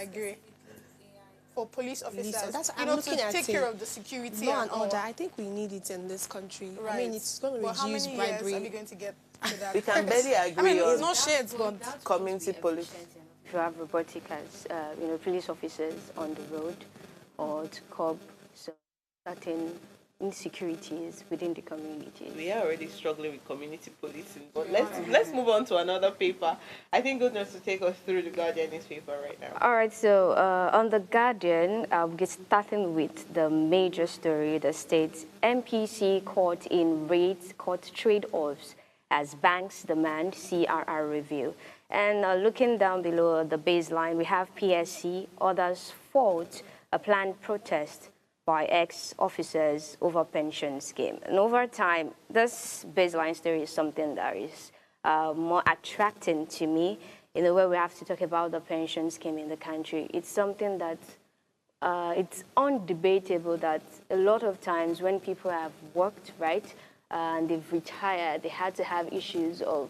agree. For police officers, I'm looking to at take care of the security law and order. I think we need it in this country. Right. I mean, it's going to reduce how many bribery. years are we going to get to that? We can barely agree. I mean, on no shades, but community police. To have robotic as police officers on the road, or to curb certain insecurities within the community. We are already struggling with community policing, but let's move on to another paper. I think good enough to take us through the Guardian newspaper right now. All right, so on the Guardian, I'll get starting with the major story that states MPC caught in raids caught trade-offs as banks demand CRR review. And looking down below the baseline, we have PSC, others fault a planned protest by ex-officers over pension scheme. And over time, this baseline story is something that is more attracting to me in the way we have to talk about the pension scheme in the country. It's something that it's undebatable that a lot of times when people have worked, right, and they've retired, they had to have issues of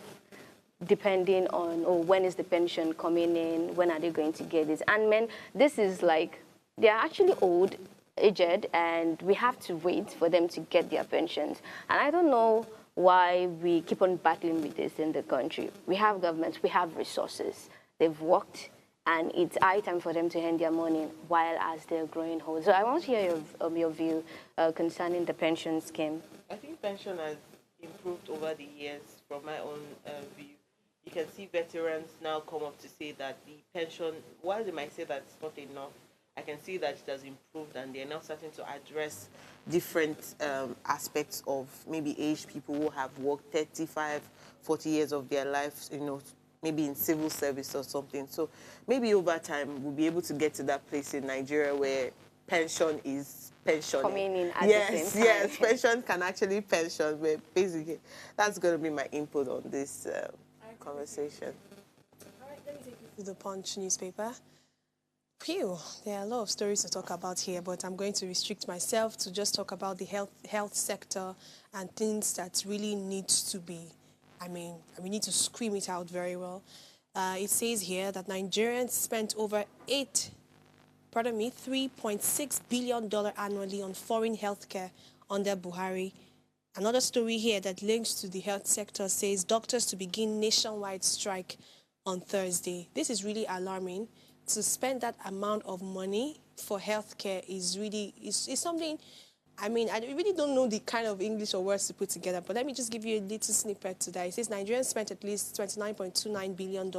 depending on, when is the pension coming in, when are they going to get it? And men, this is like, they're actually old, aged, and we have to wait for them to get their pensions. And I don't know why we keep on battling with this in the country. We have governments, we have resources, they've worked, and it's high time for them to earn their money while as they're growing old. So I want to hear your view concerning the pension scheme. I think pension has improved over the years from my own view. You can see veterans now come up to say that the pension, while they might say that it's not enough, I can see that it has improved and they're now starting to address different aspects of maybe aged people who have worked 35, 40 years of their lives, maybe in civil service or something. So maybe over time we'll be able to get to that place in Nigeria where pension is pension. Coming in at yes, the same time. Yes, pension can actually pension, but basically that's going to be my input on this conversation. All right, let me take you to the Punch newspaper. Phew, there are a lot of stories to talk about here, but I'm going to restrict myself to just talk about the health sector and things that really needs to be, we need to scream it out very well. It says here that Nigerians spent over $3.6 billion annually on foreign healthcare under Buhari. Another story here that links to the health sector says doctors to begin nationwide strike on Thursday. This is really alarming. To spend that amount of money for healthcare is something, I really don't know the kind of English or words to put together, but let me just give you a little snippet to that. It says Nigerians spent at least $29.29 billion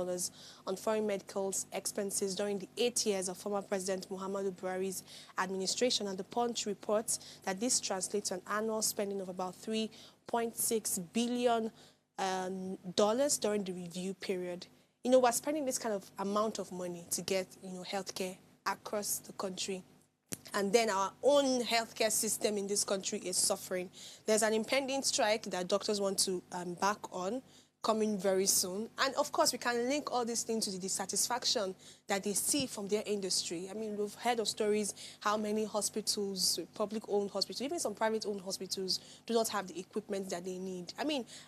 on foreign medical expenses during the 8 years of former President Muhammadu Buhari's administration, and the Punch reports that this translates to an annual spending of about $3.6 billion during the review period. We're spending this kind of amount of money to get, healthcare across the country. And then our own healthcare system in this country is suffering. There's an impending strike that doctors want to back on, coming very soon. And of course, we can link all these things to the dissatisfaction that they see from their industry. We've heard of stories how many hospitals, public-owned hospitals, even some private-owned hospitals, do not have the equipment that they need.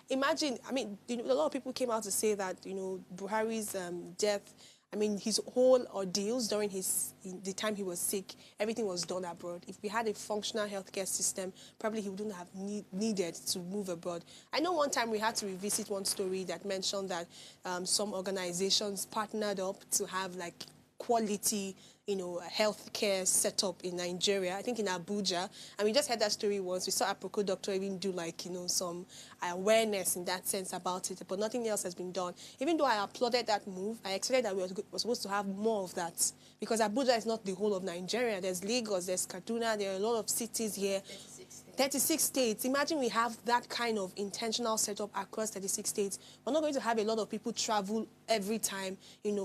Imagine, a lot of people came out to say that, Buhari's death, his whole ordeals during the time he was sick, everything was done abroad. If we had a functional healthcare system, probably he wouldn't have needed to move abroad. I know one time we had to revisit one story that mentioned that some organizations partnered up to have quality, healthcare setup in Nigeria, I think in Abuja. And we just heard that story once. We saw a Aproko doctor even do some awareness in that sense about it, but nothing else has been done. Even though I applauded that move, I expected that we were supposed to have more of that, because Abuja is not the whole of Nigeria. There's Lagos, there's Kaduna, there are a lot of cities here. 36 states. Imagine we have that kind of intentional setup across 36 states. We're not going to have a lot of people travel every time,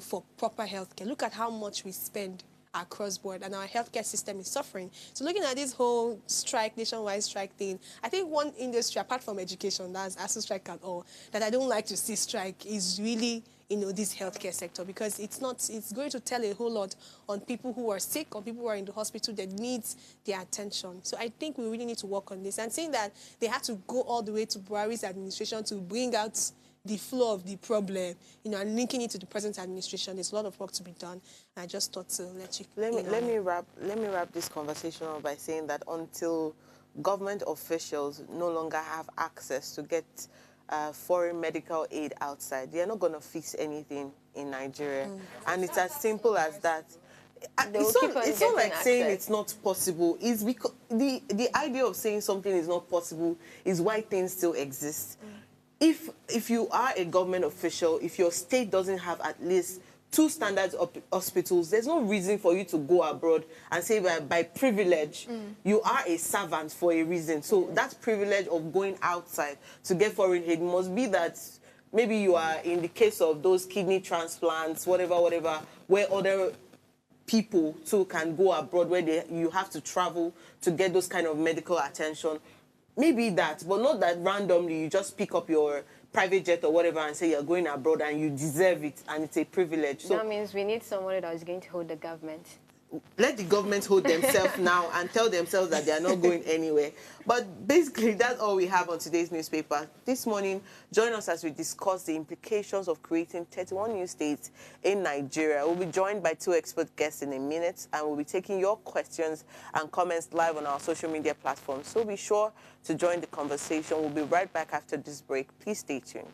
for proper healthcare. Look at how much we spend across board, and our healthcare system is suffering. So looking at this whole strike, nationwide strike thing, I think one industry, apart from education, that's ASU strike and all, that I don't like to see strike is really, this healthcare sector, because it's going to tell a whole lot on people who are sick, on people who are in the hospital that needs their attention. So I think we really need to work on this. And seeing that they had to go all the way to Buhari's administration to bring out the flow of the problem, you know, and linking it to the present administration. There's a lot of work to be done. I just thought to let you. Let me wrap this conversation up by saying that until government officials no longer have access to get foreign medical aid outside, they are not going to fix anything in Nigeria. And it's as simple as that. It's not like saying it's not possible. It's because the idea of saying something is not possible is why things still exist. If you are a government official, if your state doesn't have at least 2 standard hospitals, there's no reason for you to go abroad and say by privilege, you are a servant for a reason. So that privilege of going outside to get foreign aid must be that maybe you are in the case of those kidney transplants, whatever, where other people too can go abroad, where you have to travel to get those kind of medical attention. Maybe that, but not that randomly you just pick up your private jet or whatever and say you're going abroad and you deserve it and it's a privilege. So that means we need somebody that is going to hold the government. Let the government hold themselves now and tell themselves that they are not going anywhere. But basically, that's all we have on today's newspaper. This morning, join us as we discuss the implications of creating 31 new states in Nigeria. We'll be joined by 2 expert guests in a minute, and we'll be taking your questions and comments live on our social media platforms. So be sure to join the conversation. We'll be right back after this break. Please stay tuned.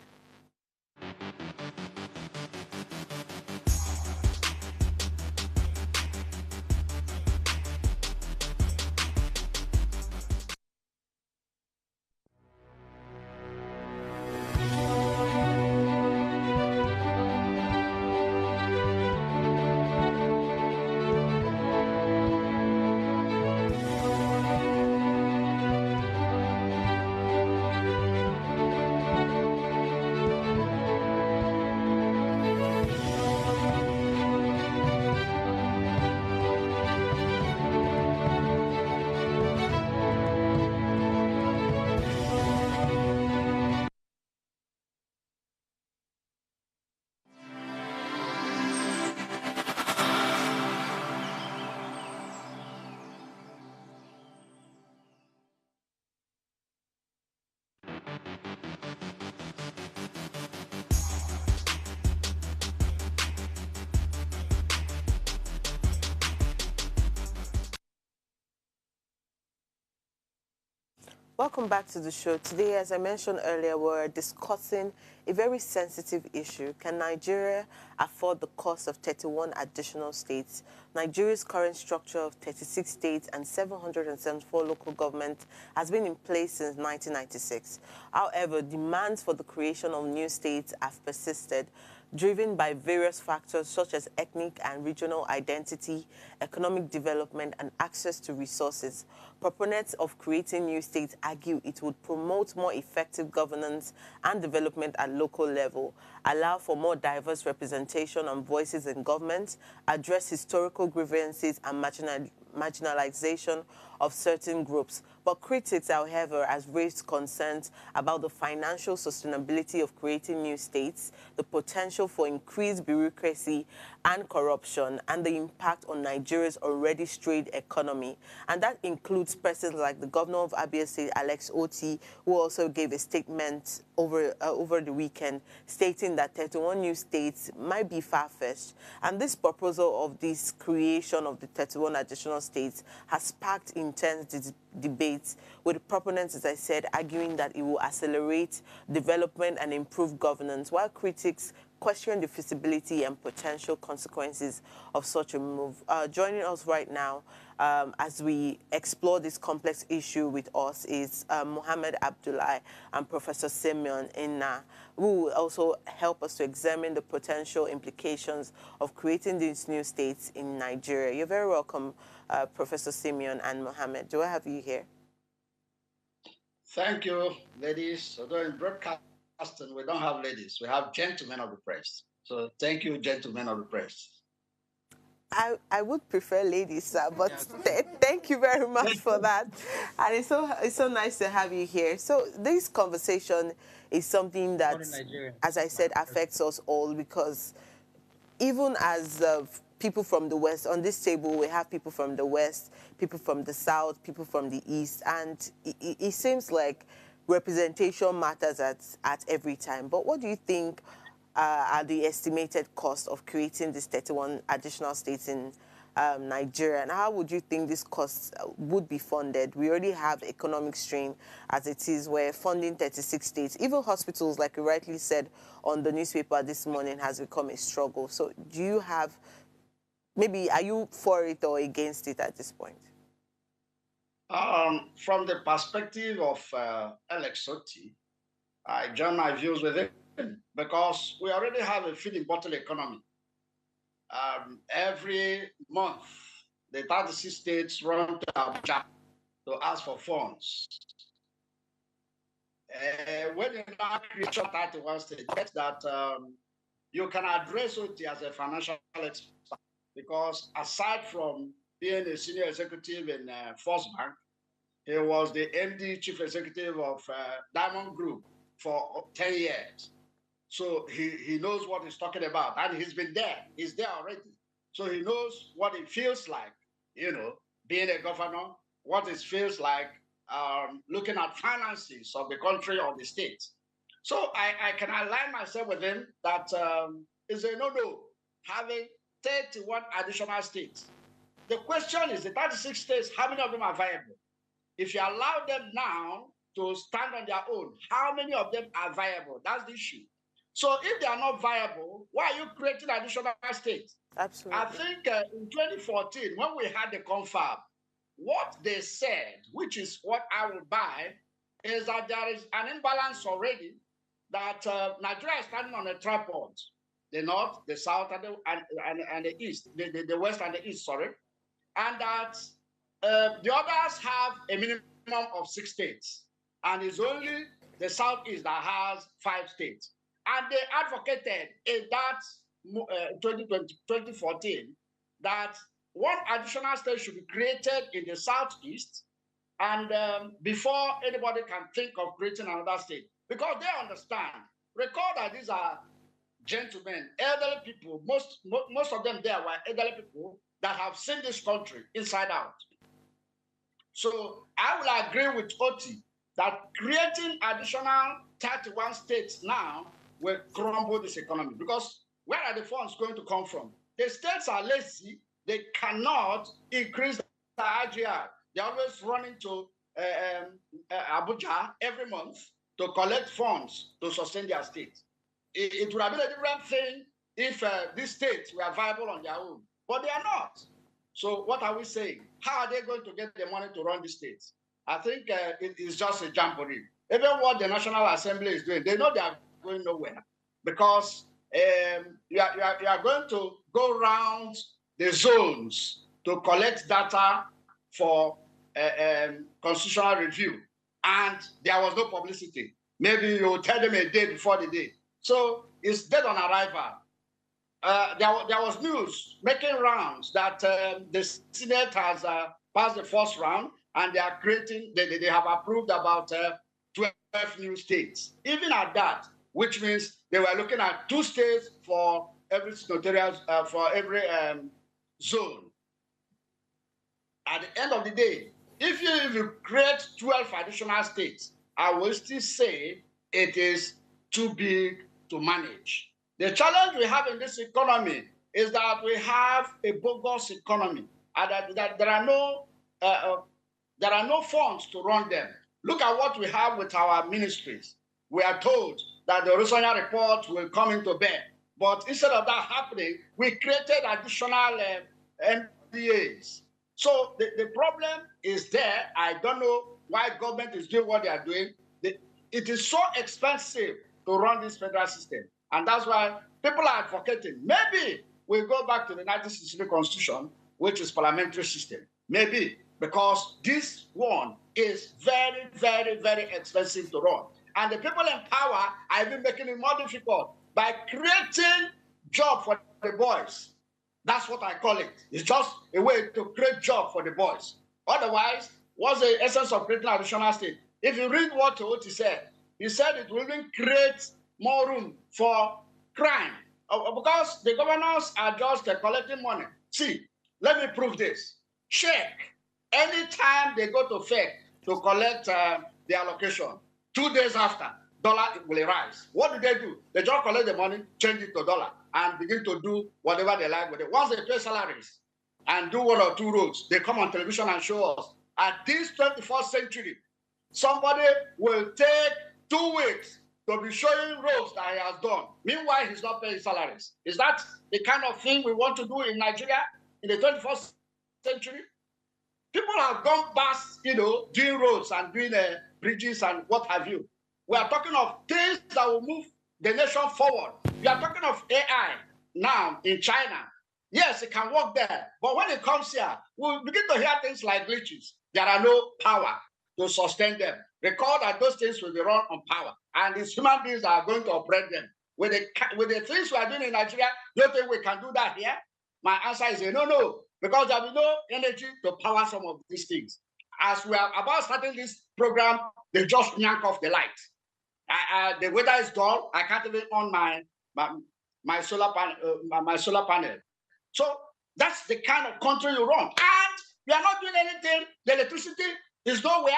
Welcome back to the show. Today, as I mentioned earlier, we're discussing a very sensitive issue. Can Nigeria afford the cost of 31 additional states? Nigeria's current structure of 36 states and 774 local governments has been in place since 1996. However, demands for the creation of new states have persisted, driven by various factors such as ethnic and regional identity, economic development, and access to resources. Proponents of creating new states argue it would promote more effective governance and development at local level, allow for more diverse representation and voices in government, address historical grievances and marginalization of certain groups. But critics, however, has raised concerns about the financial sustainability of creating new states, the potential for increased bureaucracy and corruption, and the impact on Nigeria's already strained economy. And that includes persons like the governor of Abia State, Alex Oti, who also gave a statement over the weekend, stating that 31 new states might be far-fetched. And this proposal of this creation of the 31 additional states has sparked intense debates, with proponents, as I said, arguing that it will accelerate development and improve governance, while critics question the feasibility and potential consequences of such a move. Joining us right now as we explore this complex issue with us is Mohammed Abdullahi and Professor Simeon Inna, who will also help us to examine the potential implications of creating these new states in Nigeria. You're very welcome, Professor Simeon and Mohammed. Do I have you here? Thank you, ladies. Although in broadcasting, we don't have ladies. We have gentlemen of the press. So thank you, gentlemen of the press. I would prefer ladies, sir, but thank you very much for that. And it's so nice to have you here. So this conversation is something that, as I said, affects us all, because even as people from the West, on this table we have people from the West, people from the South, people from the East, and it seems like representation matters at every time. But what do you think are the estimated cost of creating these 31 additional states in Nigeria, and how would you think these costs would be funded? We already have economic strain as it is. We're funding 36 states. Even hospitals, like you rightly said on the newspaper this morning, has become a struggle. So do you have, maybe, are you for it or against it at this point? From the perspective of Alex Otti, I join my views with him because we already have a feeding bottle economy. Every month, the 36 states run to Abuja to ask for funds. When you now create 31 states, that you can address Otti as a financial expert, because aside from being a senior executive in First Bank, he was the MD, chief executive of Diamond Group for 10 years. So he knows what he's talking about, and he's been there. He's there already. So he knows what it feels like, being a governor, what it feels like looking at finances of the country or the state. So I can align myself with him that it's a no-no having 31 additional states. The question is, the 36 states, how many of them are viable? If you allow them now to stand on their own, how many of them are viable? That's the issue. So if they are not viable, why are you creating additional states? Absolutely. I think in 2014, when we had the confab, what they said, which is what I will buy, is that there is an imbalance already, that Nigeria is standing on a tripod. The north, the south, and the east, the west and the east, sorry. And that the others have a minimum of 6 states. And it's only the southeast that has 5 states. And they advocated in that 2014 that one additional state should be created in the southeast, and before anybody can think of creating another state, because they understand. Recall that these are gentlemen, elderly people. Most of them there were elderly people that have seen this country inside out. So I will agree with Otti that creating additional 31 states now will crumble this economy, because where are the funds going to come from? The states are lazy. They cannot increase the IGR. They're always running to Abuja every month to collect funds to sustain their state. It would have been a different thing if these states were viable on their own, but they are not. So what are we saying? How are they going to get the money to run these states? I think it is just a jamboree. Even what the National Assembly is doing, they know they are going nowhere, because you are going to go around the zones to collect data for constitutional review, and there was no publicity. Maybe you tell them a day before the day. So it's dead on arrival. There was news making rounds that the Senate has passed the first round, and they are creating, they have approved about 12 new states. Even at that, which means they were looking at 2 states for every senatorial, for every zone. At the end of the day, if you create 12 additional states, I will still say it is too big to manage. The challenge we have in this economy is that we have a bogus economy, and that there are no funds to run them. Look at what we have with our ministries. We are told that the Rosonia report will come into bear, but instead of that happening, we created additional MDAs. So the problem is there. I don't know why government is doing what they are doing. It is so expensive to run this federal system. And that's why people are advocating. Maybe we go back to the 1963 Constitution, which is parliamentary system. Maybe, because this one is very, very, very expensive to run. And the people in power are even making it more difficult by creating jobs for the boys. That's what I call it. It's just a way to create jobs for the boys. Otherwise, what's the essence of creating additional state? If you read what Otti said, he said it will even create more room for crime, because the governors are just collecting money. See, let me prove this. Check. Anytime they go to FEC to collect the allocation, 2 days after, dollar will rise. What do? They just collect the money, change it to dollar, and begin to do whatever they like with it. Once they pay salaries and do 1 or 2 roads, they come on television and show us. At this 21st century, somebody will take 2 weeks to be showing roads that he has done. Meanwhile, he's not paying salaries. Is that the kind of thing we want to do in Nigeria in the 21st century? People have gone past, doing roads and doing bridges and what have you. We are talking of things that will move the nation forward. We are talking of AI now in China. Yes, it can work there. But when it comes here, we'll begin to hear things like glitches. There are no power to sustain them. Recall that those things will be run on power. And these human beings are going to operate them. With the things we are doing in Nigeria, do you think we can do that here? My answer is no. Because there will be no energy to power some of these things. As we are about starting this program, they just yank off the light. The weather is dull. I can't even on my solar panel. So that's the kind of country you run. And we are not doing anything. The electricity is nowhere.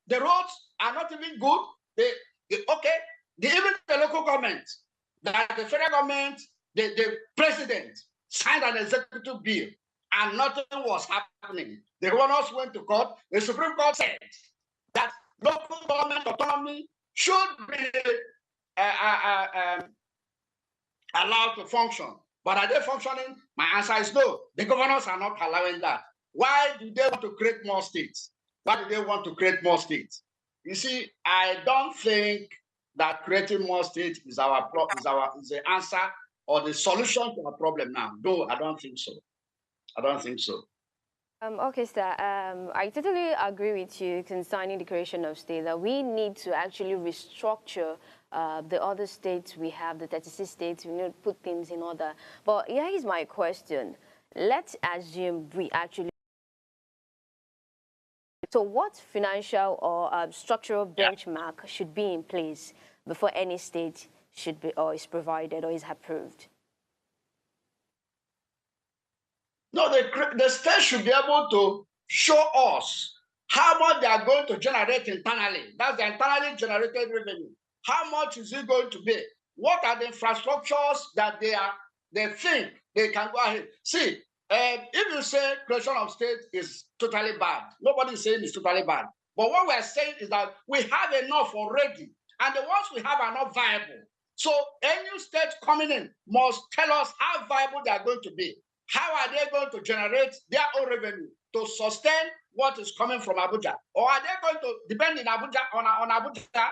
The roads are not even good. Even the local government, the federal government, the president signed an executive bill and nothing was happening. The governors went to court. The Supreme Court said that local government autonomy should be allowed to function. But are they functioning? My answer is no. The governors are not allowing that. Why do they want to create more states? Why do they want to create more states? You see, I don't think that creating more states is the answer or the solution to our problem now. No, I don't think so. I don't think so. Okay, sir. I totally agree with you concerning the creation of states, that we need to actually restructure the other states we have, the 36 states. We need to put things in order. But here is my question. Let's assume we actually... So what financial or structural benchmark should be in place before any state should be or is provided or is approved? No, the state should be able to show us how much they are going to generate internally. That's the internally generated revenue. How much is it going to be? What are the infrastructures that they think they can go ahead? See, if you say creation of state is totally bad, nobody is saying it's totally bad. But what we are saying is that we have enough already, and the ones we have are not viable. So any state coming in must tell us how viable they are going to be. How are they going to generate their own revenue to sustain what is coming from Abuja? Or are they going to depend in Abuja on Abuja?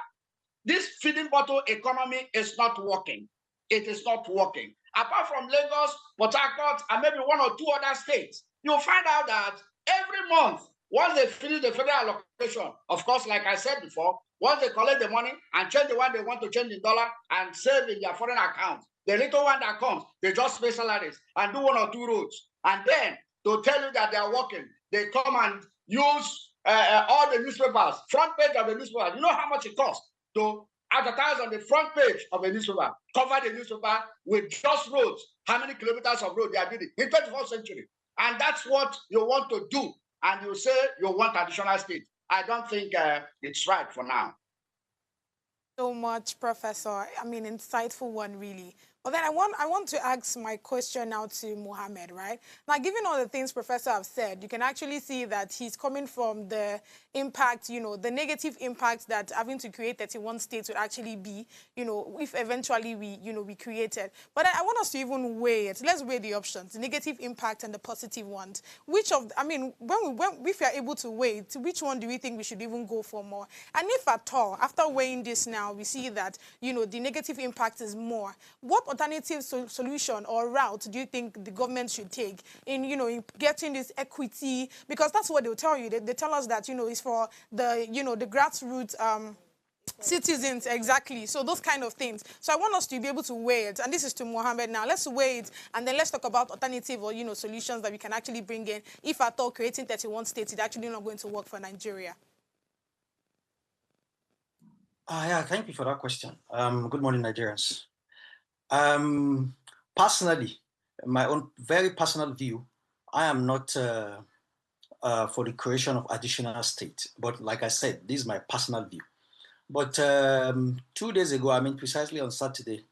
This feeding bottle economy is not working. It is not working. Apart from Lagos, Port Harcourt, and maybe 1 or 2 other states, you'll find out that every month, once they finish the federal allocation, of course, like I said before, once they collect the money and change the one they want to change in dollar and save in their foreign account, the little one that comes, they just pay salaries and do 1 or 2 roads. And then to tell you that they are working, they come and use all the newspapers, front page of the newspaper. You know how much it costs to advertise on the front page of a newspaper, cover the newspaper with just roads, how many kilometers of road they are building in 21st century. And that's what you want to do. And you say you want additional state. I don't think it's right for now. So much, Professor. I mean, insightful one, really. But then I want to ask my question now to Mohammed, right? Now, given all the things Professor have said, you can actually see that he's coming from the impact, the negative impact that having to create 31 states would actually be, if eventually we created. But I want us to even weigh it. Let's weigh the options, the negative impact and the positive ones. If we are able to weigh it, which one do we think we should even go for more? And if at all, after weighing this now, we see that, the negative impact is more, what alternative solution or route do you think the government should take in getting this equity? Because that's what they'll tell you. They tell us that it's for the the grassroots citizens, exactly. So those kind of things. So I want us to be able to weigh it, and this is to Mohammed now. Let's weigh it, and then let's talk about alternative or solutions that we can actually bring in. If at all creating 31 states is actually not going to work for Nigeria. Yeah, thank you for that question. Good morning, Nigerians. Personally, my own very personal view, I am not for the creation of additional states. But like I said, this is my personal view. But 2 days ago, I mean precisely on Saturday,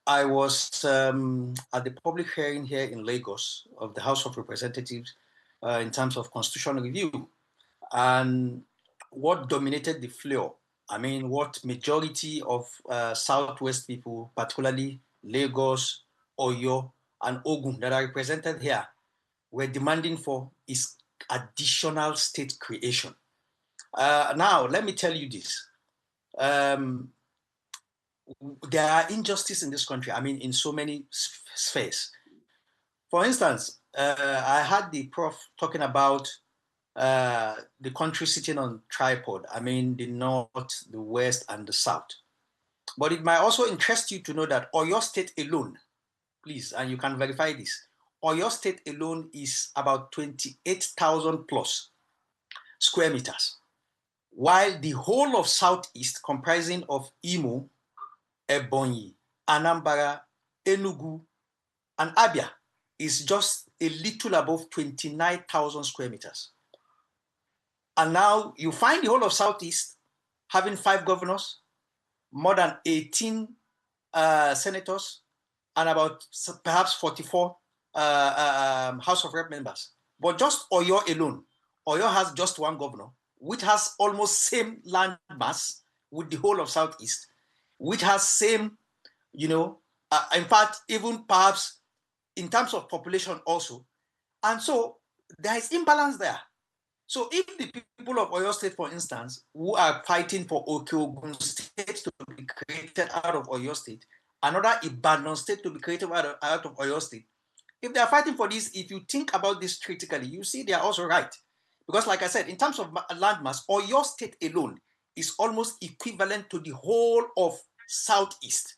I was at the public hearing here in Lagos of the House of Representatives in terms of constitutional review. And what dominated the floor, I mean, what majority of Southwest people, particularly Lagos, Oyo, and Ogun that are represented here, were demanding for is additional state creation. Now, let me tell you this. There are injustices in this country, I mean, in so many spheres. For instance, I had the prof talking about the country sitting on tripod. I mean, the North, the West, and the South. But it might also interest you to know that Oyo State alone, please, and you can verify this, Oyo State alone is about 28,000 plus square meters, while the whole of Southeast, comprising of Imo, Ebonyi, Anambra, Enugu, and Abia, is just a little above 29,000 square meters. And now you find the whole of Southeast having 5 governors, more than 18 senators, and about perhaps 44 House of Rep members. But just Oyo alone, Oyo has just 1 governor, which has almost same land mass with the whole of Southeast, which has same, in fact, even perhaps in terms of population also. And so there is imbalance there. So if the people of Oyo State, for instance, who are fighting for Okeogun State to be created out of Oyo State, another Ibadan State to be created out of Oyo State, if they are fighting for this, if you think about this critically, you see they are also right. Because like I said, in terms of landmass, Oyo State alone is almost equivalent to the whole of Southeast.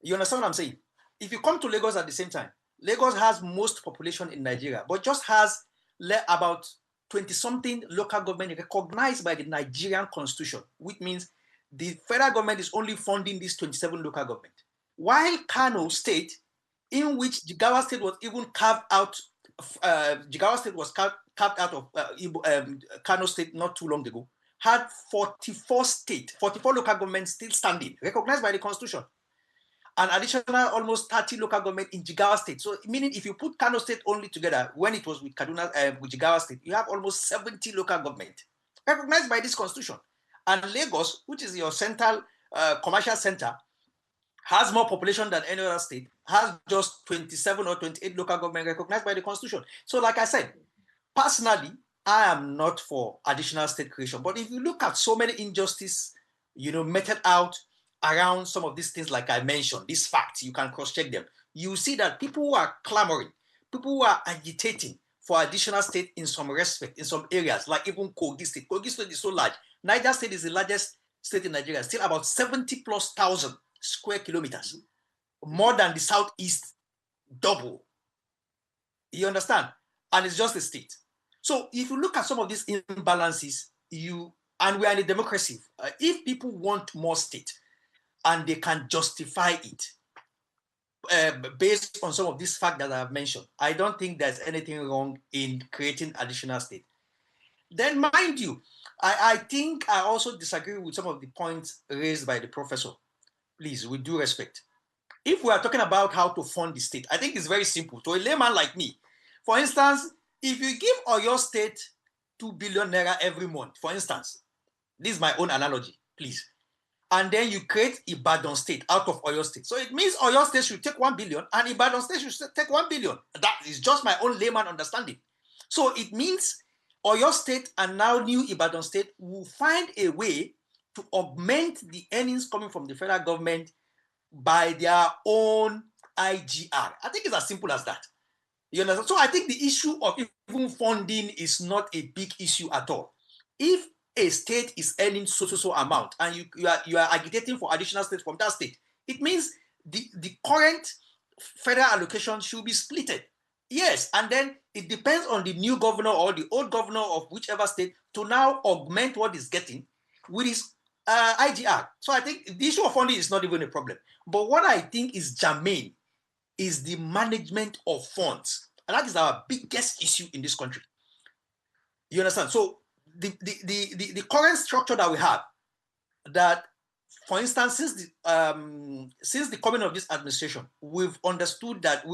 You understand what I'm saying? If you come to Lagos at the same time, Lagos has most population in Nigeria, but just has about 20-something local government recognized by the Nigerian constitution, which means the federal government is only funding these 27 local government. While Kano State, in which Jigawa State was even carved out, Jigawa State was carved out of Kano State not too long ago, had 44 local governments still standing, recognized by the constitution. An additional almost 30 local government in Jigawa State. So meaning if you put Kano State only together, when it was with Kaduna, with Jigawa State, you have almost 70 local government recognized by this constitution. And Lagos, which is your central commercial center, has more population than any other state, has just 27 or 28 local government recognized by the constitution. So like I said, personally, I am not for additional state creation. But if you look at so many injustices, meted out around some of these things, like I mentioned, these facts, you can cross-check them. You see that people who are clamoring, people who are agitating for additional state in some respect, in some areas, like even Kogi State. Kogi State is so large. Niger State is the largest state in Nigeria, still about 70,000+ square kilometers, more than the Southeast double. You understand? And it's just a state. So if you look at some of these imbalances, and we are in a democracy, if people want more state, and they can justify it based on some of these facts that I have mentioned, I don't think there's anything wrong in creating additional state. Then mind you, I think I also disagree with some of the points raised by the professor. Please, with due respect. If we are talking about how to fund the state, I think it's very simple. To a layman like me, for instance, if you give Oyo State 2 billion naira every month, for instance, this is my own analogy, please, and then you create Ibadan State out of Oyo State. So it means Oyo State should take 1 billion and Ibadan State should take 1 billion. That is just my own layman understanding. So it means Oyo State and now new Ibadan State will find a way to augment the earnings coming from the federal government by their own IGR. I think it's as simple as that. You understand? So I think the issue of even funding is not a big issue at all. If a state is earning so amount and you are agitating for additional states from that state, it means the current federal allocation should be splitted. Yes, and then it depends on the new governor or the old governor of whichever state to now augment what he's getting with his IGR. So I think the issue of funding is not even a problem. But what I think is germane is the management of funds. And that is our biggest issue in this country. You understand? So the current structure that we have, that, for instance, since the coming of this administration, we understood that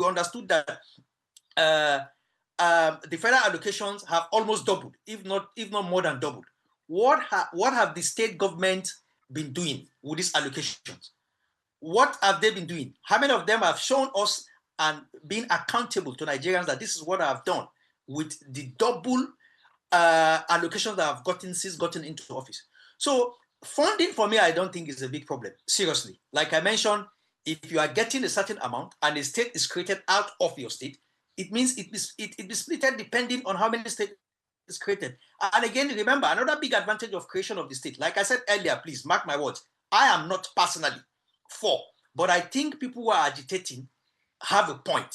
the federal allocations have almost doubled, if not more than doubled. What have the state government been doing with these allocations? What have they been doing? How many of them have shown us and been accountable to Nigerians that this is what I have done with the double allocations that I've gotten into office? So funding for me, I don't think is a big problem. Seriously, like I mentioned, if you are getting a certain amount and the state is created out of your state, it means it be split depending on how many states is created. And again, remember, another big advantage of creation of the state, like I said earlier, please mark my words, I am not personally for, but I think people who are agitating have a point.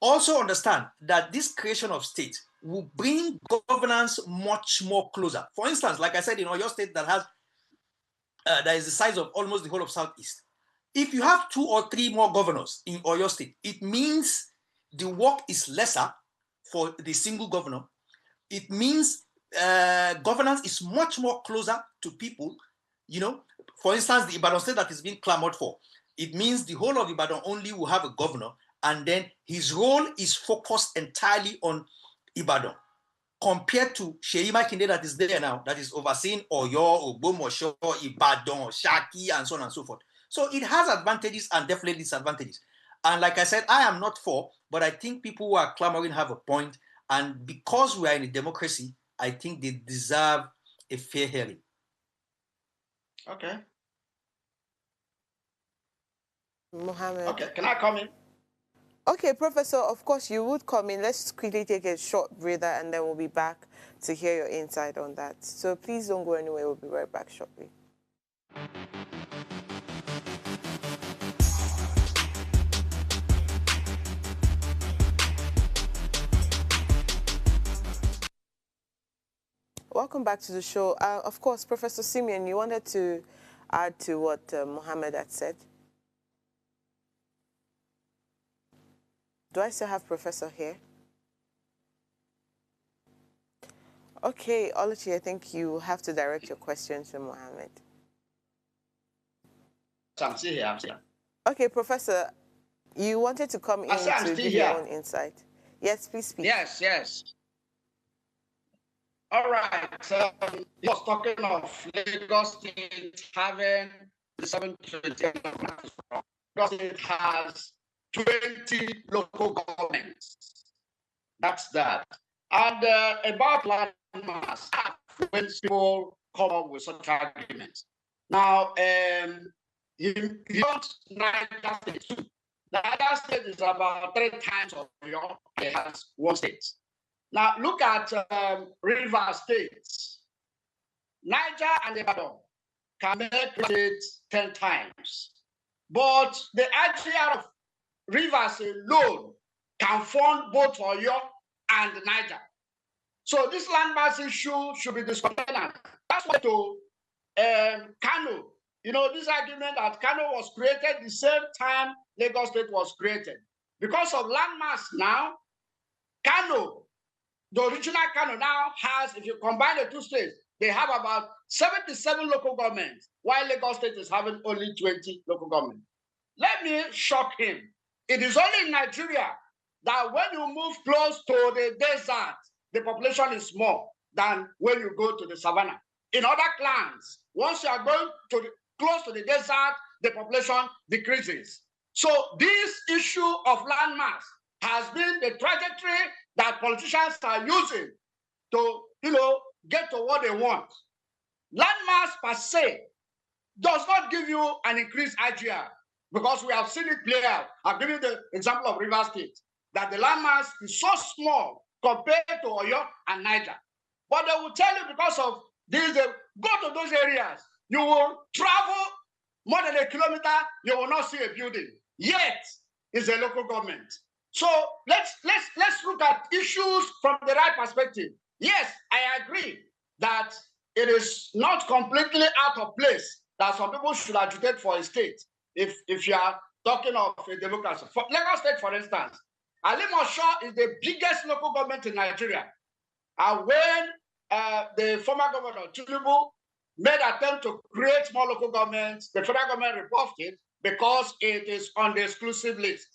Also understand that this creation of state will bring governance much more closer. For instance, like I said, in Oyo State that has that is the size of almost the whole of Southeast. If you have 2 or 3 more governors in Oyo State, it means the work is lesser for the single governor. It means governance is much more closer to people. You know, for instance, the Ibadan State that is being clamored for, it means the whole of Ibadan only will have a governor, and then his role is focused entirely on Ibadan, compared to Seyi Makinde that is there now, that is overseeing Oyo, Ogbomosho, Ibadan, Shaki, and so on and so forth. So it has advantages and definitely disadvantages. And like I said, I am not for, but I think people who are clamoring have a point. And because we are in a democracy, I think they deserve a fair hearing. Okay. Mohammed. Okay, can I come in? Okay, Professor, of course you would come in. Let's quickly take a short breather and then we'll be back to hear your insight on that. So please don't go anywhere. We'll be right back shortly. Welcome back to the show. Of course, Professor Simeon, you wanted to add to what Mohammed had said. Do I still have Professor here? Okay, Oluchi, I think you have to direct your question to Mohammed. I'm still here. I'm still here. Okay, Professor, you wanted to come in to give your own insight. Yes, please speak. Yes. All right. So he was talking of Lagos State having the 720. Lagos State has 20 local governments. That's that. And about landmass, when people come up with such arguments. Now, he wants Niger State too. Niger State is about 3 times of Oyo. It has 1 state. Now, look at River States. Niger and Ibadan can make it 10 times. But the idea of rivers alone can fund both Oyo and Niger. So this landmass issue should be discussed. That's why to Kano, you know, this argument that Kano was created the same time Lagos State was created. Because of landmass now, Kano, the original Kano now has, if you combine the 2 states, they have about 77 local governments, while Lagos State is having only 20 local governments. Let me shock him. It is only in Nigeria that when you move close to the desert, the population is small than when you go to the savannah. In other clans, once you are going to close to the desert, the population decreases. So this issue of landmass has been the trajectory that politicians are using to, get to what they want. Landmass per se does not give you an increased IGR because we have seen it play out. I've given you the example of River State, that the landmass is so small compared to Oyo and Niger. But they will tell you because of this, go to those areas, you will travel more than 1 kilometer, you will not see a building. Yet, it's a local government. So let's look at issues from the right perspective. Yes, I agree that it is not completely out of place that some people should agitate for a state if you are talking of a democracy. For Lagos State, for instance, Alimosho is the biggest local government in Nigeria. And when the former governor, Tinubu, made attempt to create more local governments. The federal government rebuffed it because it is on the exclusive list.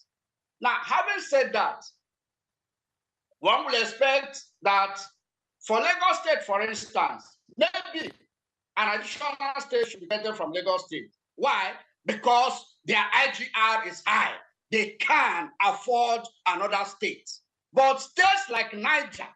Now, having said that, one will expect that for Lagos State, for instance, maybe an additional state should be getting from Lagos State. Why? Because their IGR is high. They can afford another state. But states like Niger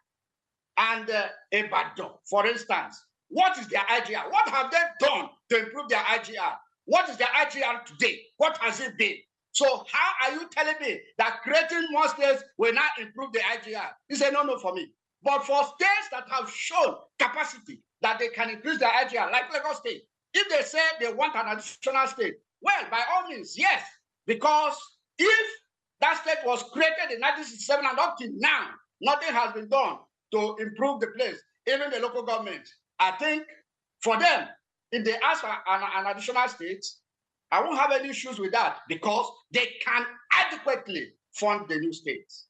and Ibadan, for instance, what is their IGR? What have they done to improve their IGR? What is their IGR today? What has it been? So how are you telling me that creating more states will not improve the IGR? It's a no-no for me. But for states that have shown capacity that they can increase their IGR, like Lagos State, if they say they want an additional state, well, by all means, yes. Because if that state was created in 1967 and up to now, nothing has been done to improve the place, even the local government. I think for them, if they ask for an additional state, I won't have any issues with that because they can adequately fund the new states.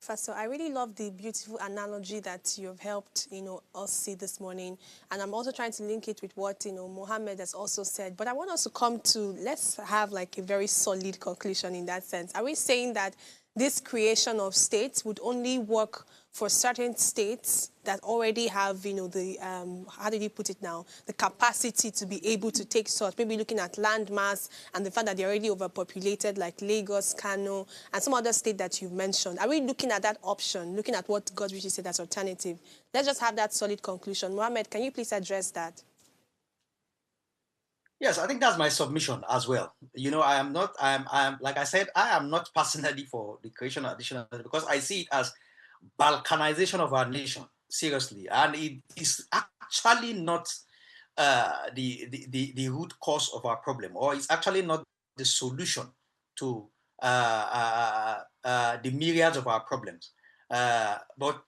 Professor, I really love the beautiful analogy that you have helped, us see this morning. And I'm also trying to link it with what, Mohammed has also said. But I want us to come to, let's have like a very solid conclusion in that sense. Are we saying that this creation of states would only work for certain states that already have, how did you put it now, the capacity to be able to take such, maybe looking at land mass and the fact that they're already overpopulated, like Lagos, Kano, and some other state that you've mentioned? Are we looking at that option, looking at what Godriche said as alternative? Let's just have that solid conclusion. Mohammed, can you please address that? Yes, I think that's my submission as well. I am not, like I said, I am not personally for the creation of additional, because I see it as balkanization of our nation, seriously. And it is actually not the root cause of our problem, or it's actually not the solution to the myriads of our problems. But,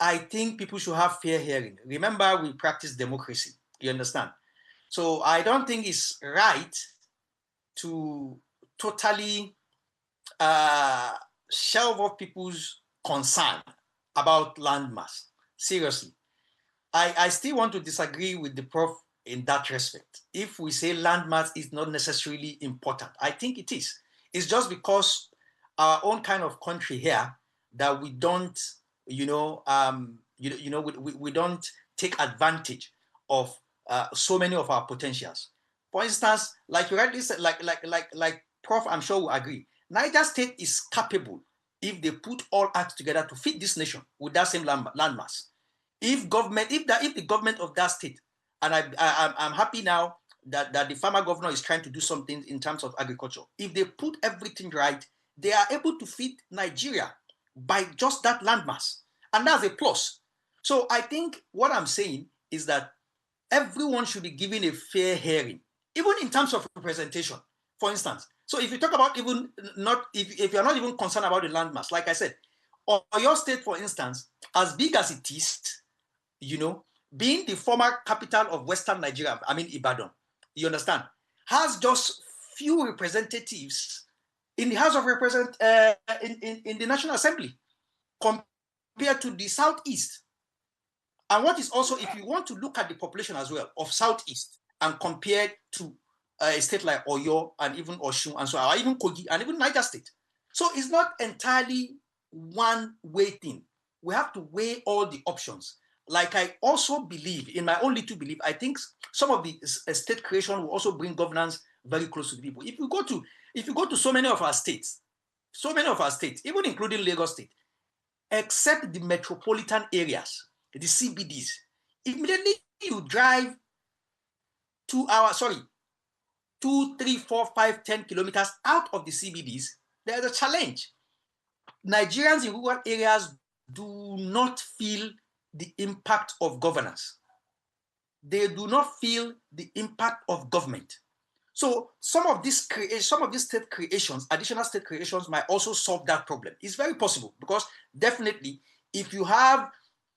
I think people should have fair hearing. Remember, we practice democracy, you understand? So I don't think it's right to totally shelve off people's concern about landmass. Seriously. I still want to disagree with the prof in that respect. If we say landmass is not necessarily important, I think it is. It's just because our own kind of country here that we don't, we don't take advantage of so many of our potentials. For instance, like you rightly said, like Prof, I'm sure will agree, Niger State is capable if they put all acts together to feed this nation with that same landmass. If the government of that state, and I'm happy now that the farmer governor is trying to do something in terms of agriculture. If they put everything right, they are able to feed Nigeria by just that landmass, and that's a plus. So I think what I'm saying is that everyone should be given a fair hearing, even in terms of representation, for instance. So if you talk about even not, if you're not even concerned about the landmass, like I said, or your state, for instance, as big as it is, being the former capital of Western Nigeria, Ibadan, you understand, has just few representatives in the House of Representatives, in the National Assembly, compared to the Southeast. And what is also, if you want to look at the population as well of Southeast and compare to a state like Oyo and even Osun and so on, or even Kogi and even Niger State. So it's not entirely one-way thing. We have to weigh all the options. Like I also believe, in my own little belief, I think some of the state creation will also bring governance very close to the people. If you go to so many of our states, even including Lagos State, except the metropolitan areas, the CBDs, immediately you drive 2 hours, 2, 3, 4, 5, 10 kilometers out of the CBDs, there's a challenge. Nigerians in rural areas do not feel the impact of governance. They do not feel the impact of government. So some of these state creations, additional state creations, might also solve that problem. It's very possible, because definitely if you have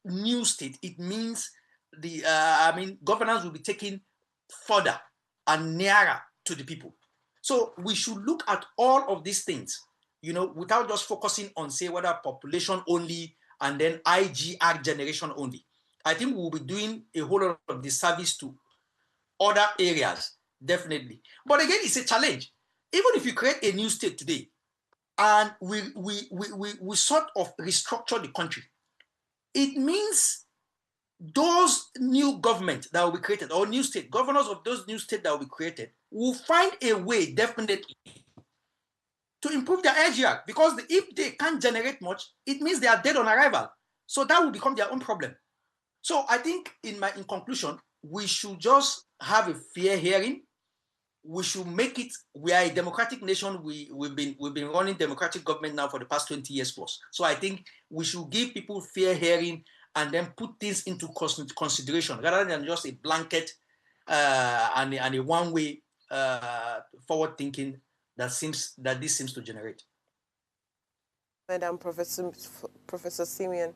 new state, it means the governance will be taken further and nearer to the people. So we should look at all of these things, without just focusing on, say, whether population only and then IGR generation only. I think we'll be doing a whole lot of disservice to other areas, definitely. But again, it's a challenge. Even if you create a new state today, and we sort of restructure the country, it means those new government that will be created, or new state, governors of those new states that will be created, will find a way, definitely, to improve their LGR, because if they can't generate much, it means they are dead on arrival. So that will become their own problem. So I think, in conclusion, we should just have a fair hearing. We should make it. We are a democratic nation. We've been running democratic government now for the past 20 years plus. So I think we should give people fair hearing and then put things into consideration rather than just a blanket and a one-way forward thinking that this seems to generate. Madam Professor Simeon,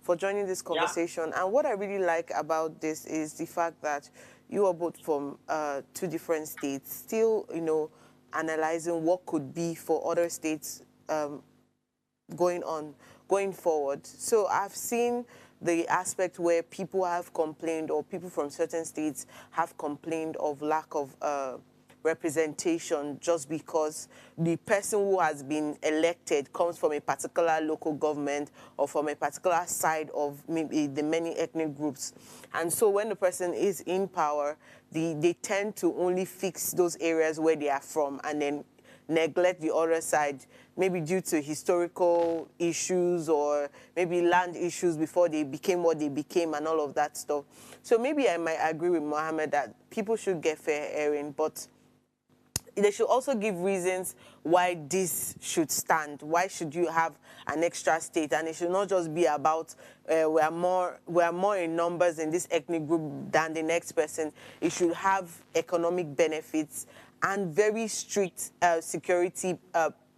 for joining this conversation. Yeah. And what I really like about this is the fact that you are both from two different states, still, analyzing what could be for other states going forward. So I've seen the aspect where people have complained, or people from certain states have complained of lack of representation, just because the person who has been elected comes from a particular local government or from a particular side of maybe the many ethnic groups. And so when the person is in power, they tend to only fix those areas where they are from and then neglect the other side, maybe due to historical issues or maybe land issues before they became what they became and all of that stuff. So maybe I might agree with Mohammed that people should get fair hearing, but they should also give reasons why this should stand. Why should you have an extra state? And it should not just be about we are more in numbers in this ethnic group than the next person. It should have economic benefits and very strict security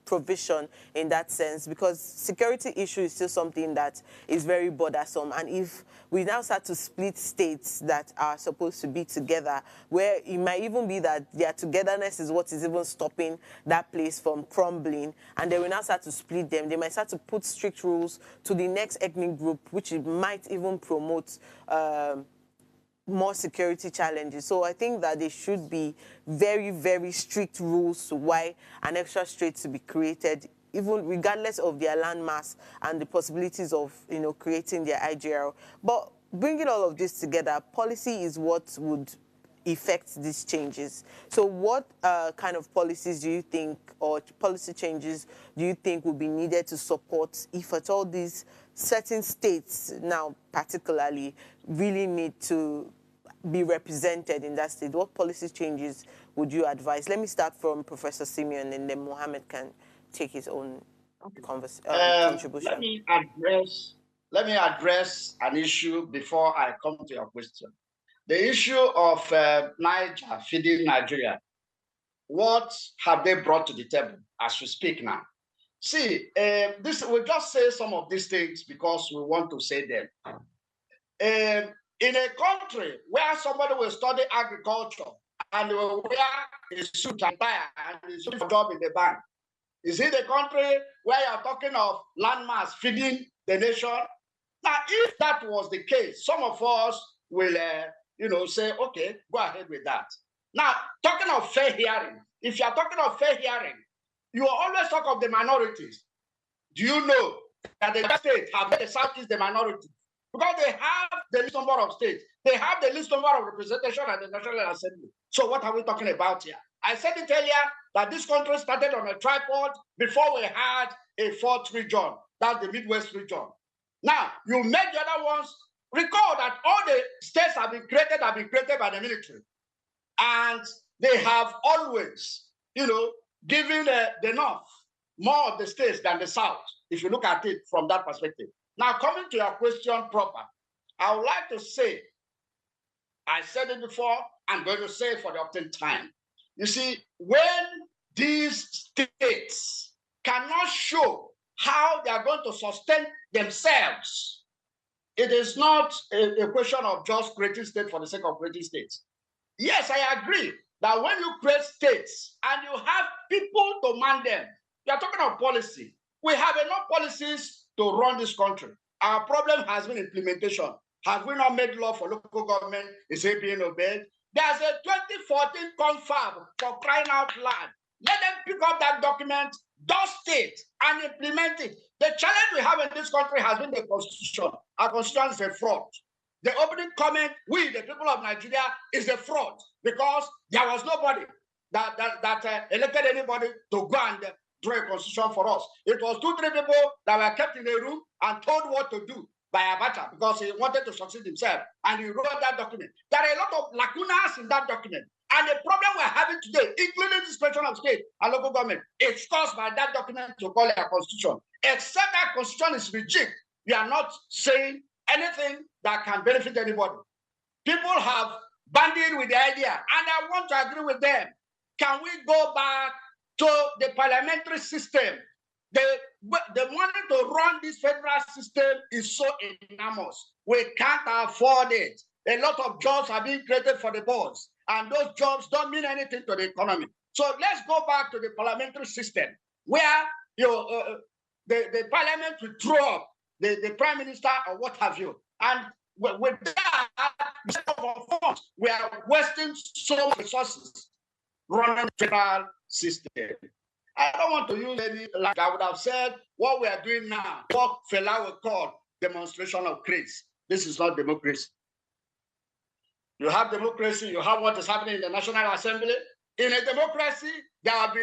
provision in that sense, because security issue is still something that is very bothersome. And if we now start to split states that are supposed to be together, where it might even be that their togetherness is what is even stopping that place from crumbling, and they will now start to split them, they might start to put strict rules to the next ethnic group, which might even promote more security challenges. So I think that there should be very, very strict rules to why an extra state to be created, even regardless of their landmass and the possibilities of, creating their IGR. But bringing all of this together, policy is what would effect these changes. So what kind of policies do you think, or policy changes do you think would be needed to support, if at all these certain states now particularly really need to be represented in that state? What policy changes would you advise? Let me start from Professor Simeon, and then Mohammed can take his own contribution. Let me address an issue before I come to your question. The issue of Niger feeding Nigeria. What have they brought to the table as we speak now? See, we'll just say some of these things because we want to say them. In a country where somebody will study agriculture and will wear a suit and tie and is looking for a job in the bank, is it a country where you're talking of landmass feeding the nation? Now, if that was the case, some of us will, say, okay, go ahead with that. Now, talking of fair hearing, if you're talking of fair hearing, you always talk of the minorities. Do you know that the states have the Southeast the minority? Because they have the least number of states. They have the least number of representation at the National Assembly. So what are we talking about here? I said it earlier that this country started on a tripod before we had a fourth region. That's the Midwest region. Now, you make the other ones. Recall that all the states have been created by the military. And they have always, given the North more of the states than the South, if you look at it from that perspective. Now, coming to your question proper, I would like to say, I said it before, I'm going to say it for the uptake time. You see, when these states cannot show how they are going to sustain themselves, it is not a question of just creating states for the sake of creating states. Yes, I agree that when you create states and you have people to man them, you are talking of policy. We have enough policies to run this country. Our problem has been implementation. Have we not made law for local government? Is it being obeyed? There's a 2014 confab for crying out loud. Let them pick up that document, dust it, and implement it. The challenge we have in this country has been the Constitution. Our Constitution is a fraud. The opening comment, we, the people of Nigeria, is a fraud because there was nobody that elected anybody to go and draw a constitution for us. It was 2-3 people that were kept in a room and told what to do by Abacha because he wanted to succeed himself, and he wrote that document. There are a lot of lacunas in that document, and the problem we're having today, including the situation of state and local government, it's caused by that document to call it a constitution. Except that constitution is rigid, we are not saying anything that can benefit anybody. People have banded with the idea, and I want to agree with them. Can we go back to the parliamentary system? The money to run this federal system is so enormous. We can't afford it. A lot of jobs are being created for the boards, and those jobs don't mean anything to the economy. So let's go back to the parliamentary system where the parliament will throw up the prime minister or what have you. And with that, we are wasting so much resources running the federal system. I don't want to use any, like I would have said, what we are doing now, what Fela would call demonstration of grace. This is not democracy. You have democracy, you have what is happening in the National Assembly. In a democracy, there are 3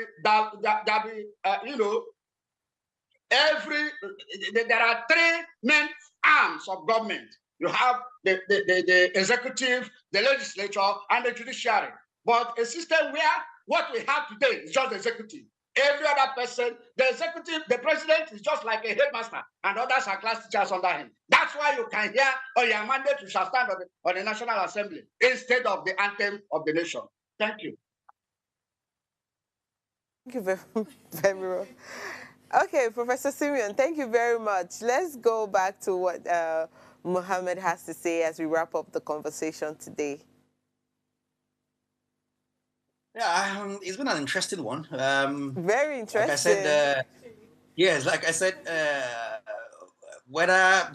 main arms of government. You have the executive, the legislature, and the judiciary. But a system where what we have today is just the executive. Every other person, the executive, the president is just like a headmaster, and others are class teachers under him. That's why you can hear, oh, your mandate you shall stand on the National Assembly instead of the anthem of the nation. Thank you. Thank you very much. Okay, Professor Simeon, thank you very much. Let's go back to what Mohammed has to say as we wrap up the conversation today. Yeah, it's been an interesting one. Very interesting. Like I said, yes, like I said, whether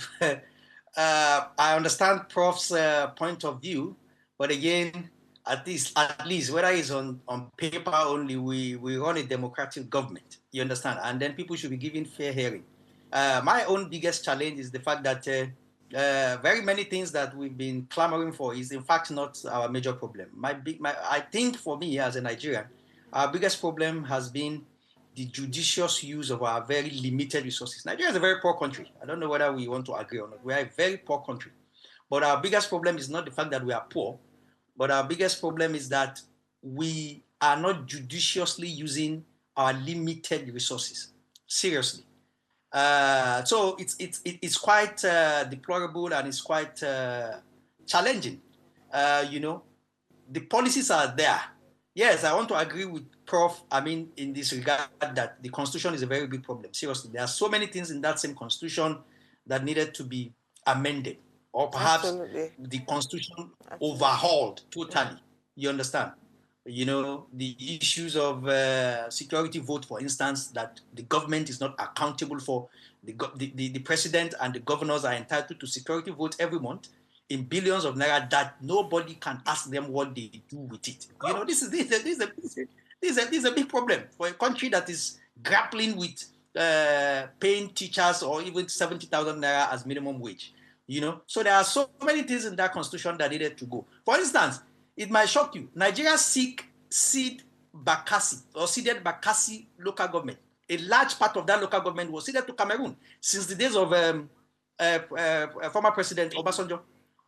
I understand Prof's point of view, but again, at least whether it's on paper only, we run a democratic government. You understand? And then people should be given fair hearing. My own biggest challenge is the fact that very many things that we've been clamoring for is in fact not our major problem. I think for me as a Nigerian, our biggest problem has been the judicious use of our very limited resources. Nigeria is a very poor country. I don't know whether we want to agree or not. We are a very poor country. But our biggest problem is not the fact that we are poor, but our biggest problem is that we are not judiciously using our limited resources. Seriously. So it's quite deplorable, and it's quite challenging. The policies are there. Yes, I want to agree with Prof. I mean, in this regard, that the Constitution is a very big problem. Seriously, there are so many things in that same Constitution that needed to be amended, or perhaps the Constitution overhauled totally. You understand? The issues of security vote, for instance, that the government is not accountable for. The president and the governors are entitled to security votes every month in billions of naira that nobody can ask them what they do with it. This is a big problem for a country that is grappling with paying teachers or even 70,000 naira as minimum wage. So there are so many things in that Constitution that needed to go. For instance, it might shock you. Nigeria ceded Bakassi local government. A large part of that local government was ceded to Cameroon since the days of former President Obasanjo.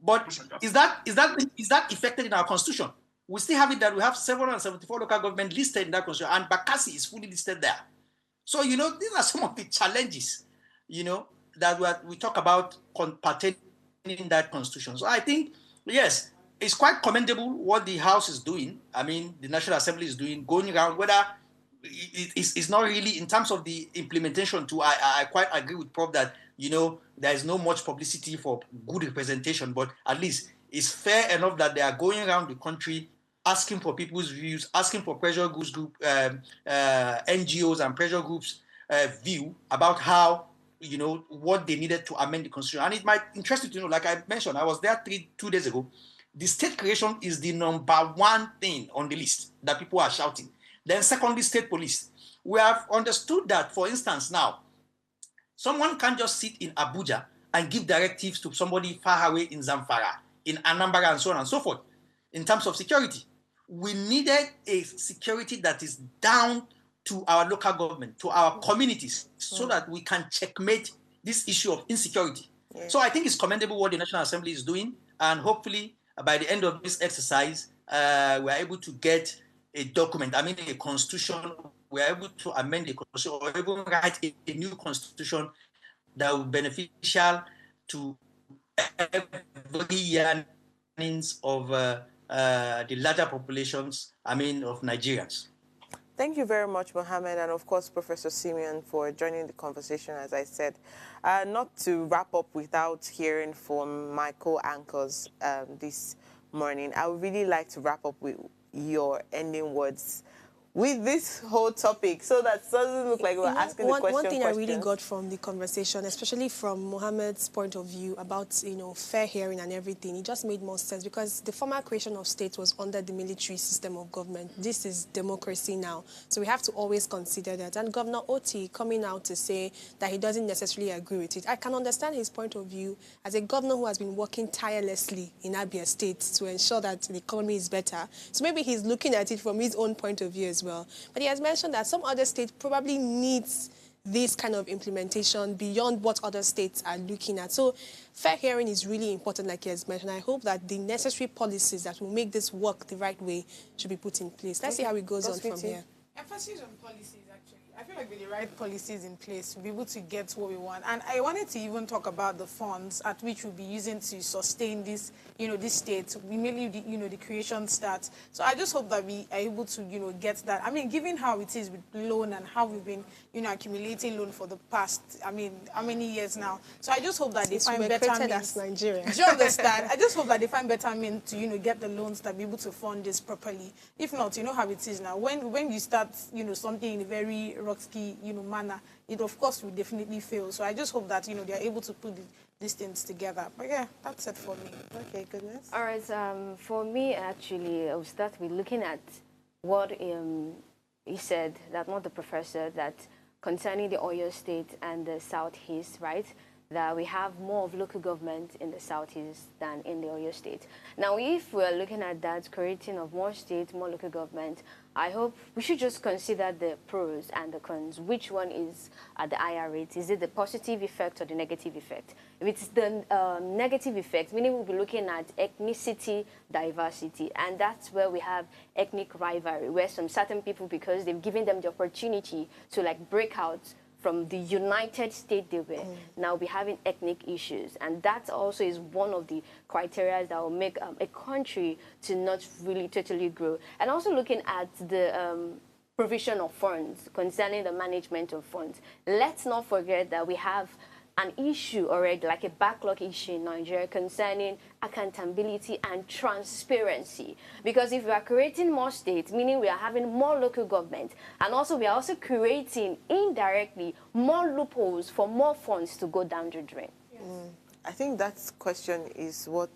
But is that effected in our Constitution? We still have it that we have 774 local government listed in that Constitution, and Bakassi is fully listed there. So, these are some of the challenges, that we talk about pertaining in that Constitution. So I think, yes, it's quite commendable what the House is doing. I mean, the National Assembly is doing, going around, whether it's not really in terms of the implementation too. I quite agree with Prof that, there is no much publicity for good representation, but at least it's fair enough that they are going around the country asking for people's views, asking for pressure groups, NGOs and pressure groups' view about how what they needed to amend the constitution. And it might interest you to know, like I mentioned, I was there 2 days ago. The state creation is the number one thing on the list that people are shouting. Then secondly, state police. We have understood that, for instance, now, someone can't just sit in Abuja and give directives to somebody far away in Zamfara, in Anambra, and so on and so forth. In terms of security, we needed a security that is down to our local government, to our communities, so that we can checkmate this issue of insecurity. Yeah. So I think it's commendable what the National Assembly is doing, and hopefully by the end of this exercise, we're able to get a document, a constitution. We're able to amend the constitution or even write a new constitution that will be beneficial to every yearnings of the larger populations, of Nigerians. Thank you very much, Mohammed, and of course, Professor Simeon, for joining the conversation, as I said. Not to wrap up without hearing from my co-anchors this morning, I would really like to wrap up with your ending words with this whole topic, so that it doesn't look like we're asking the question. One thing I really got from the conversation, especially from Mohammed's point of view about, fair hearing and everything, it just made more sense, because the former creation of states was under the military system of government. This is democracy now. So we have to always consider that. And Governor Oti coming out to say that he doesn't necessarily agree with it, I can understand his point of view as a governor who has been working tirelessly in Abia State to ensure that the economy is better. So maybe he's looking at it from his own point of view as well. But he has mentioned that some other states probably needs this kind of implementation beyond what other states are looking at. So fair hearing is really important, like he has mentioned. I hope that the necessary policies that will make this work the right way should be put in place. Let's see how it goes on from here. Emphasis on policies, actually. I feel like with the right policies in place, we'll be able to get what we want. And I wanted to even talk about the funds at which we'll be using to sustain this, this state. We mainly, the creation starts. So I just hope that we are able to, get that. Given how it is with loan and how we've been, accumulating loan for the past, how many years now. So I just hope that they find better means. As Nigeria. Do you understand? I just hope that they find better means to, get the loans that be able to fund this properly. If not, you know how it is now. When you start, something in a very rocky, manner, it of course will definitely fail. So I just hope that, they are able to put these things together. But yeah, that's it for me. Okay, goodness. All right, for me, actually, I'll start with looking at what he said, that not the professor, that concerning the Oyo State and the Southeast, right? That we have more of local government in the Southeast than in the Oyo State. Now, if we're looking at that, creating of more states, more local government, I hope we should just consider the pros and the cons. Which one is at the higher rate? Is it the positive effect or the negative effect? If it's the negative effect, meaning we'll be looking at ethnicity diversity, and that's where we have ethnic rivalry, where some certain people, because they've given them the opportunity to break out from the United States they were, now be having ethnic issues. And that also is one of the criteria that will make a country to not really totally grow. And also looking at the provision of funds, concerning the management of funds. Let's not forget that we have an issue already, like a backlog issue in Nigeria concerning accountability and transparency. Because if we are creating more states, meaning we are having more local government, and also we are also creating indirectly more loopholes for more funds to go down the drain. Yes. I think that question is what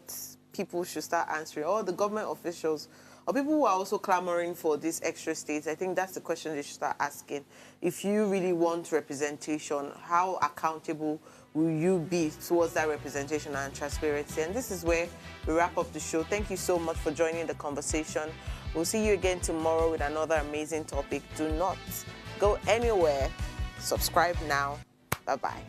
people should start answering. All the government officials or people who are also clamoring for these extra states, I think that's the question they should start asking. If you really want representation, how accountable will you be towards that representation and transparency? And this is where we wrap up the show. Thank you so much for joining the conversation. We'll see you again tomorrow with another amazing topic. Do not go anywhere. Subscribe now. Bye-bye.